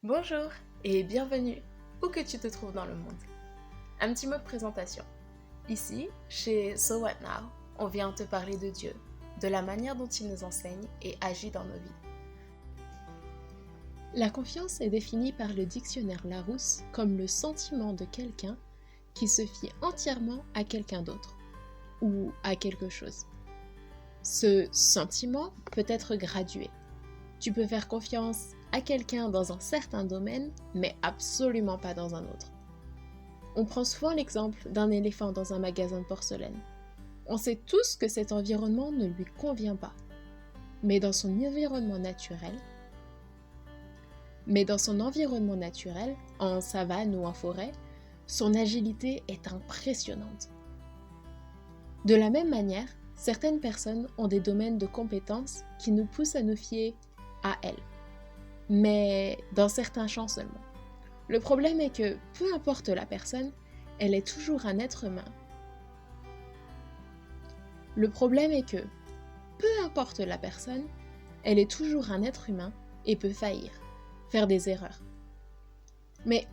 Bonjour et bienvenue où que tu te trouves dans le monde. Un petit mot de présentation. Ici, chez So What Now, on vient te parler de Dieu, de la manière dont il nous enseigne et agit dans nos vies. La confiance est définie par le dictionnaire Larousse comme le sentiment de quelqu'un qui se fie entièrement à quelqu'un d'autre ou à quelque chose. Ce sentiment peut être gradué. Tu peux faire confiance à quelqu'un dans un certain domaine, mais absolument pas dans un autre. On prend souvent l'exemple d'un éléphant dans un magasin de porcelaine. On sait tous que cet environnement ne lui convient pas. Mais dans son environnement naturel, en savane ou en forêt, son agilité est impressionnante. De la même manière, certaines personnes ont des domaines de compétences qui nous poussent à nous fier à elles, mais dans certains champs seulement. Le problème est que, peu importe la personne, elle est toujours un être humain. Et peut faillir, faire des erreurs. Mais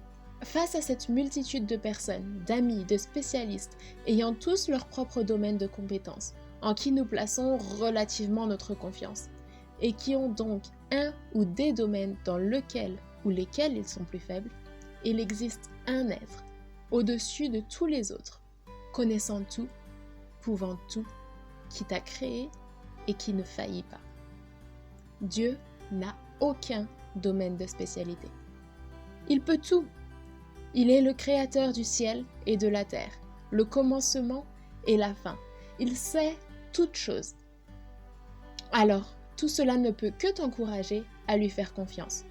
face à cette multitude de personnes, d'amis, de spécialistes, ayant tous leur propre domaine de compétences, en qui nous plaçons relativement notre confiance, et qui ont donc un ou des domaines dans lequel ou lesquels ils sont plus faibles, il existe un être, au-dessus de tous les autres, connaissant tout, pouvant tout, qui t'a créé et qui ne faillit pas. Dieu n'a aucun domaine de spécialité. Il peut tout. Il est le créateur du ciel et de la terre, le commencement et la fin. Il sait toutes choses. Alors, tout cela ne peut que t'encourager à lui faire confiance.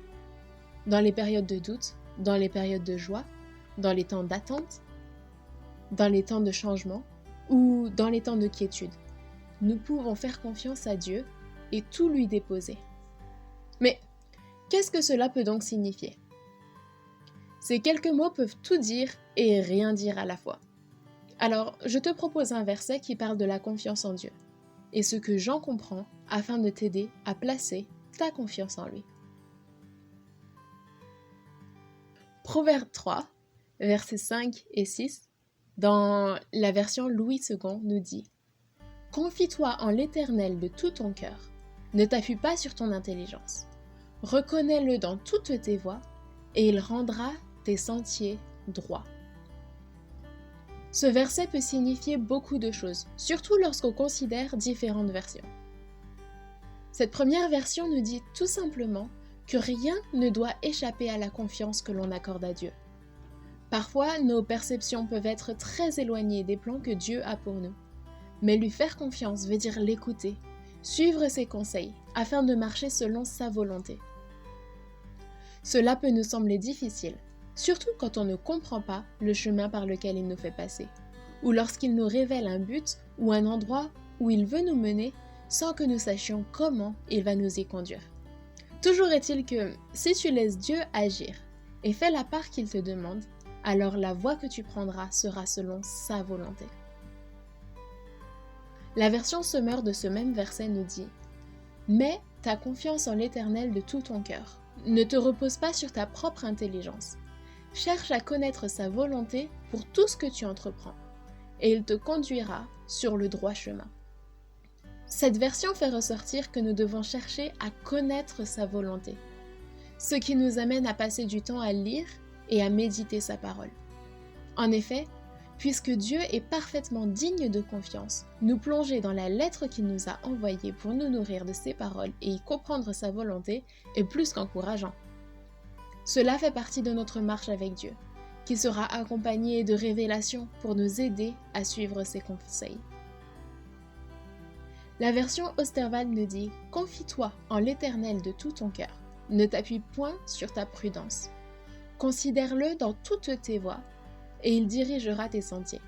Dans les périodes de doute, dans les périodes de joie, dans les temps d'attente, dans les temps de changement ou dans les temps de quiétude, nous pouvons faire confiance à Dieu et tout lui déposer. Mais qu'est-ce que cela peut donc signifier ? Ces quelques mots peuvent tout dire et rien dire à la fois. Alors, je te propose un verset qui parle de la confiance en Dieu et ce que j'en comprends afin de t'aider à placer ta confiance en lui. Proverbe 3, versets 5 et 6, dans la version Louis II, nous dit « Confie-toi en l'Éternel de tout ton cœur, ne t'appuie pas sur ton intelligence. Reconnais-le dans toutes tes voies, et il rendra tes sentiers droits. » Ce verset peut signifier beaucoup de choses, surtout lorsqu'on considère différentes versions. Cette première version nous dit tout simplement que rien ne doit échapper à la confiance que l'on accorde à Dieu. Parfois, nos perceptions peuvent être très éloignées des plans que Dieu a pour nous. Mais lui faire confiance veut dire l'écouter, suivre ses conseils, afin de marcher selon sa volonté. Cela peut nous sembler difficile, surtout quand on ne comprend pas le chemin par lequel il nous fait passer, ou lorsqu'il nous révèle un but ou un endroit où il veut nous mener sans que nous sachions comment il va nous y conduire. Toujours est-il que si tu laisses Dieu agir et fais la part qu'il te demande, alors la voie que tu prendras sera selon sa volonté. La version Semeur de ce même verset nous dit « Mets ta confiance en l'Éternel de tout ton cœur. Ne te repose pas sur ta propre intelligence. Cherche à connaître sa volonté pour tout ce que tu entreprends, et il te conduira sur le droit chemin. » Cette version fait ressortir que nous devons chercher à connaître sa volonté, ce qui nous amène à passer du temps à lire et à méditer sa parole. En effet, puisque Dieu est parfaitement digne de confiance, nous plonger dans la lettre qu'il nous a envoyée pour nous nourrir de ses paroles et y comprendre sa volonté est plus qu'encourageant. Cela fait partie de notre marche avec Dieu, qui sera accompagnée de révélations pour nous aider à suivre ses conseils. La version Osterwald nous dit « Confie-toi en l'Éternel de tout ton cœur, ne t'appuie point sur ta prudence. Considère-le dans toutes tes voies, et il dirigera tes sentiers. »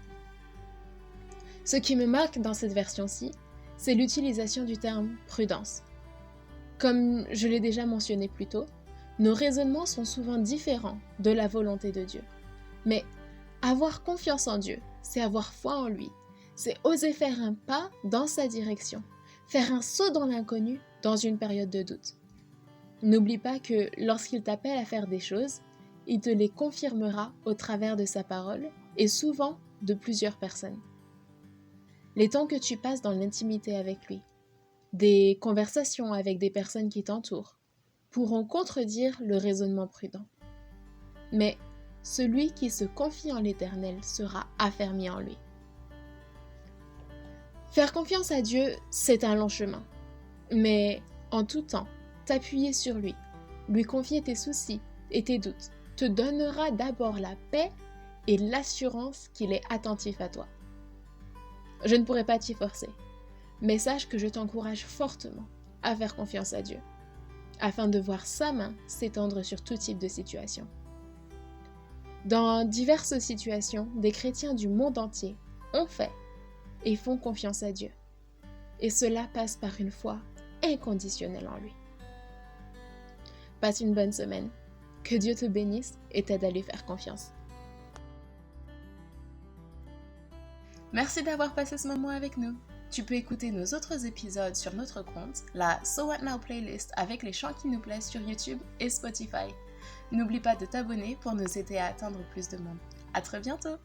Ce qui me marque dans cette version-ci, c'est l'utilisation du terme « prudence ». Comme je l'ai déjà mentionné plus tôt, nos raisonnements sont souvent différents de la volonté de Dieu. Mais avoir confiance en Dieu, c'est avoir foi en lui, c'est oser faire un pas dans sa direction, faire un saut dans l'inconnu dans une période de doute. N'oublie pas que lorsqu'il t'appelle à faire des choses, il te les confirmera au travers de sa parole et souvent de plusieurs personnes. Les temps que tu passes dans l'intimité avec lui, des conversations avec des personnes qui t'entourent, pourront contredire le raisonnement prudent. Mais celui qui se confie en l'Éternel sera affermi en lui. Faire confiance à Dieu, c'est un long chemin. Mais en tout temps, t'appuyer sur lui confier tes soucis et tes doutes, te donnera d'abord la paix et l'assurance qu'il est attentif à toi. Je ne pourrai pas t'y forcer, mais sache que je t'encourage fortement à faire confiance à Dieu, afin de voir sa main s'étendre sur tout type de situation. Dans diverses situations, des chrétiens du monde entier ont fait et font confiance à Dieu. Et cela passe par une foi inconditionnelle en lui. Passe une bonne semaine. Que Dieu te bénisse et t'aide à lui faire confiance. Merci d'avoir passé ce moment avec nous. Tu peux écouter nos autres épisodes sur notre compte, la So What Now playlist avec les chants qui nous plaisent sur YouTube et Spotify. N'oublie pas de t'abonner pour nous aider à atteindre plus de monde. À très bientôt!